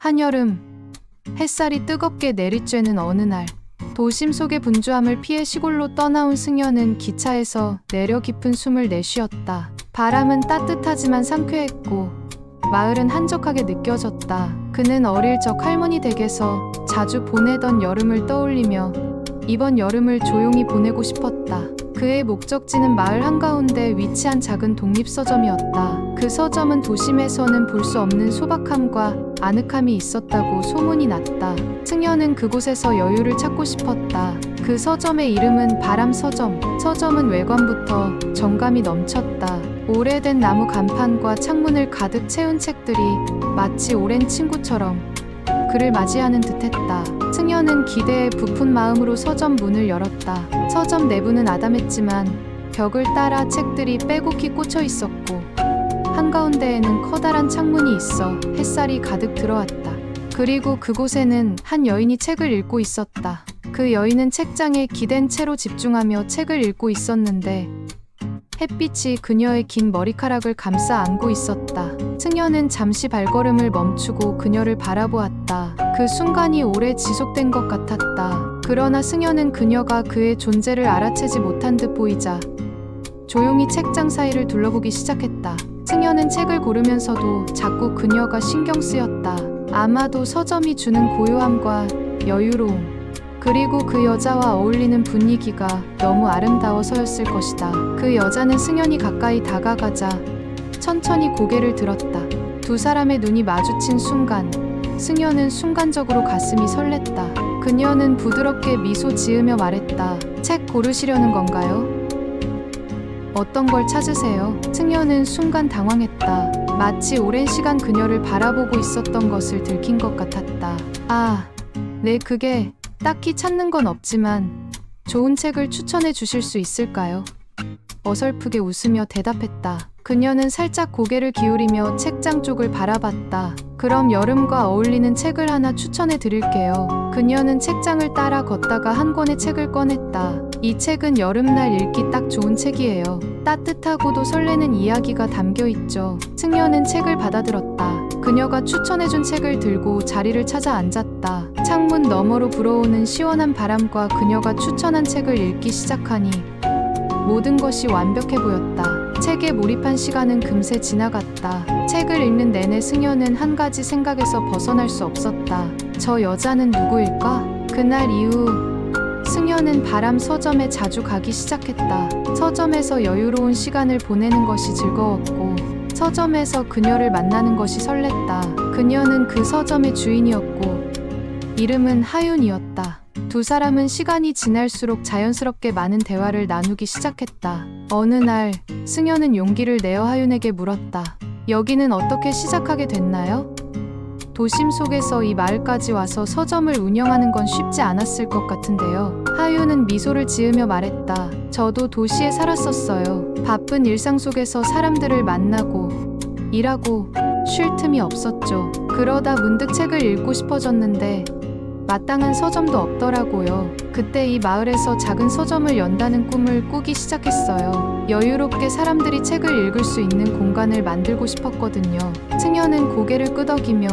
한여름, 햇살이 뜨겁게 내리쬐는 어느 날, 도심 속의 분주함을 피해 시골로 떠나온 승려는 기차에서 내려 깊은 숨을 내쉬었다. 바람은 따뜻하지만 상쾌했고 마을은 한적하게 느껴졌다. 그는 어릴 적 할머니 댁에서 자주 보내던 여름을 떠올리며 이번 여름을 조용히 보내고 싶었다. 그의 목적지는 마을 한가운데 위치한 작은 독립서점이었다. 그 서점은 도심에서는 볼 수 없는 소박함과 아늑함이 있었다고 소문이 났다. 승려는 그곳에서 여유를 찾고 싶었다. 그 서점의 이름은 바람서점. 서점은 외관부터 정감이 넘쳤다. 오래된 나무 간판과 창문을 가득 채운 책들이 마치 오랜 친구처럼 그를 맞이하는 듯했다. 승려는 기대에 부푼 마음으로 서점 문을 열었다. 서점 내부는 아담했지만 벽을 따라 책들이 빼곡히 꽂혀 있었고 한가운데에는 커다란 창문이 있어 햇살이 가득 들어왔다. 그리고 그곳에는 한 여인이 책을 읽고 있었다. 그 여인은 책장에 기댄 채로 집중하며 책을 읽고 있었는데 햇빛이 그녀의 긴 머리카락을 감싸 안고 있었다. 승려는 잠시 발걸음을 멈추고 그녀를 바라보았다. 그 순간이 오래 지속된 것 같았다. 그러나 승려는 그녀가 그의 존재를 알아채지 못한 듯 보이자 조용히 책장 사이를 둘러보기 시작했다. 승려는 책을 고르면서도 자꾸 그녀가 신경 쓰였다. 아마도 서점이 주는 고요함과 여유로움, 그리고 그 여자와 어울리는 분위기가 너무 아름다워서였을 것이다. 그 여자는 승연이 가까이 다가가자 천천히 고개를 들었다. 두 사람의 눈이 마주친 순간 승연은 순간적으로 가슴이 설렜다. 그녀는 부드럽게 미소 지으며 말했다. 책 고르시려는 건가요? 어떤 걸 찾으세요? 승려는 순간 당황했다. 마치 오랜 시간 그녀를 바라보고 있었던 것을 들킨 것 같았다. 아, 네, 그게 딱히 찾는 건 없지만 좋은 책을 추천해 주실 수 있을까요? 어설프게 웃으며 대답했다. 그녀는 살짝 고개를 기울이며 책장 쪽을 바라봤다. 그럼 여름과 어울리는 책을 하나 추천해 드릴게요. 그녀는 책장을 따라 걷다가 한 권의 책을 꺼냈다. 이 책은 여름날 읽기 딱 좋은 책이에요. 따뜻하고도 설레는 이야기가 담겨있죠. 승려는 책을 받아들었다. 그녀가 추천해준 책을 들고 자리를 찾아 앉았다. 창문 너머로 불어오는 시원한 바람과 그녀가 추천한 책을 읽기 시작하니 모든 것이 완벽해 보였다. 책에 몰입한 시간은 금세 지나갔다. 책을 읽는 내내 승려는 한 가지 생각에서 벗어날 수 없었다. 저 여자는 누구일까? 그날 이후 승려는 바람 서점에 자주 가기 시작했다. 서점에서 여유로운 시간을 보내는 것이 즐거웠고 서점에서 그녀를 만나는 것이 설렜다. 그녀는 그 서점의 주인이었고 이름은 하윤이었다. 두 사람은 시간이 지날수록 자연스럽게 많은 대화를 나누기 시작했다. 어느 날 승려는 용기를 내어 하윤에게 물었다. 여기는 어떻게 시작하게 됐나요? 도심 속에서 이 마을까지 와서 서점을 운영하는 건 쉽지 않았을 것 같은데요. 하윤은 미소를 지으며 말했다. 저도 도시에 살았었어요. 바쁜 일상 속에서 사람들을 만나고 일하고 쉴 틈이 없었죠. 그러다 문득 책을 읽고 싶어졌는데 마땅한 서점도 없더라고요. 그때 이 마을에서 작은 서점을 연다는 꿈을 꾸기 시작했어요. 여유롭게 사람들이 책을 읽을 수 있는 공간을 만들고 싶었거든요. 승려는 고개를 끄덕이며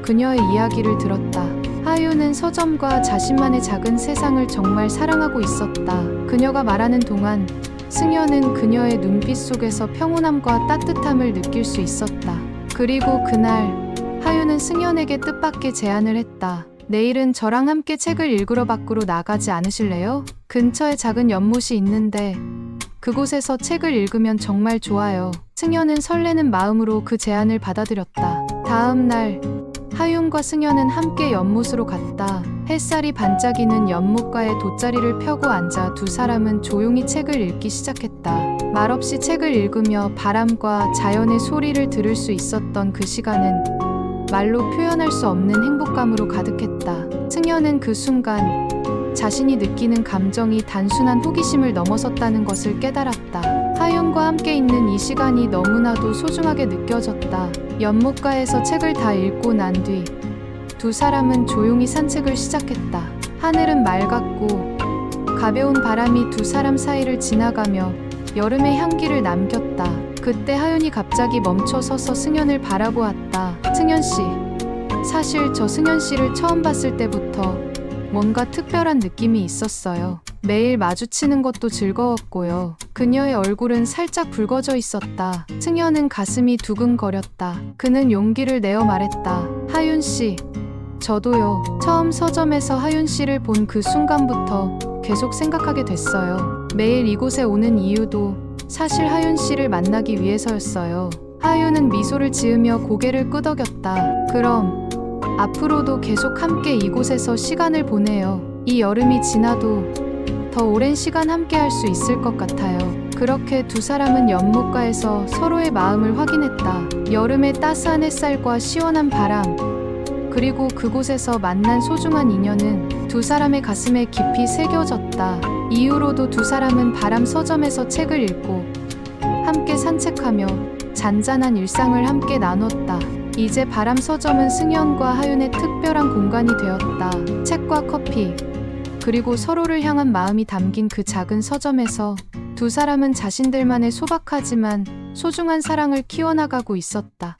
그녀의 이야기를 들었다. 하윤은 서점과 자신만의 작은 세상을 정말 사랑하고 있었다. 그녀가 말하는 동안 승려는 그녀의 눈빛 속에서 평온함과 따뜻함을 느낄 수 있었다. 그리고 그날 하윤은 승려에게 뜻밖의 제안을 했다. 내일은 저랑 함께 책을 읽으러 밖으로 나가지 않으실래요? 근처에 작은 연못이 있는데 그곳에서 책을 읽으면 정말 좋아요. 승려는 설레는 마음으로 그 제안을 받아들였다. 다음 날 하윤과 승려는 함께 연못으로 갔다. 햇살이 반짝이는 연못가에 돗자리를 펴고 앉아 두 사람은 조용히 책을 읽기 시작했다. 말없이 책을 읽으며 바람과 자연의 소리를 들을 수 있었던 그 시간은 말로 표현할 수 없는 행복감으로 가득했다. 승려는 그 순간 자신이 느끼는 감정이 단순한 호기심을 넘어섰다는 것을 깨달았다. 하윤과 함께 있는 이 시간이 너무나도 소중하게 느껴졌다. 연못가에서 책을 다 읽고 난 뒤 두 사람은 조용히 산책을 시작했다. 하늘은 맑았고 가벼운 바람이 두 사람 사이를 지나가며 여름의 향기를 남겼다. 그때 하윤이 갑자기 멈춰 서서 승연을 바라보았다. 승연 씨, 사실 저 승현 씨를 처음 봤을 때부터 뭔가 특별한 느낌이 있었어요. 매일 마주치는 것도 즐거웠고요. 그녀의 얼굴은 살짝 붉어져 있었다. 승현은 가슴이 두근거렸다. 그는 용기를 내어 말했다. 하윤 씨, 저도요. 처음 서점에서 하윤 씨를 본 그 순간부터 계속 생각하게 됐어요. 매일 이곳에 오는 이유도 사실 하윤 씨를 만나기 위해서였어요. 하윤은 미소를 지으며 고개를 끄덕였다. 그럼 앞으로도 계속 함께 이곳에서 시간을 보내요. 이 여름이 지나도 더 오랜 시간 함께 할 수 있을 것 같아요. 그렇게 두 사람은 연못가에서 서로의 마음을 확인했다. 여름의 따스한 햇살과 시원한 바람, 그리고 그곳에서 만난 소중한 인연은 두 사람의 가슴에 깊이 새겨졌다. 이후로도 두 사람은 바람 서점에서 책을 읽고 함께 산책하며 잔잔한 일상을 함께 나눴다. 이제 바람 서점은 승현과 하윤의 특별한 공간이 되었다. 책과 커피, 그리고 서로를 향한 마음이 담긴 그 작은 서점에서 두 사람은 자신들만의 소박하지만 소중한 사랑을 키워나가고 있었다.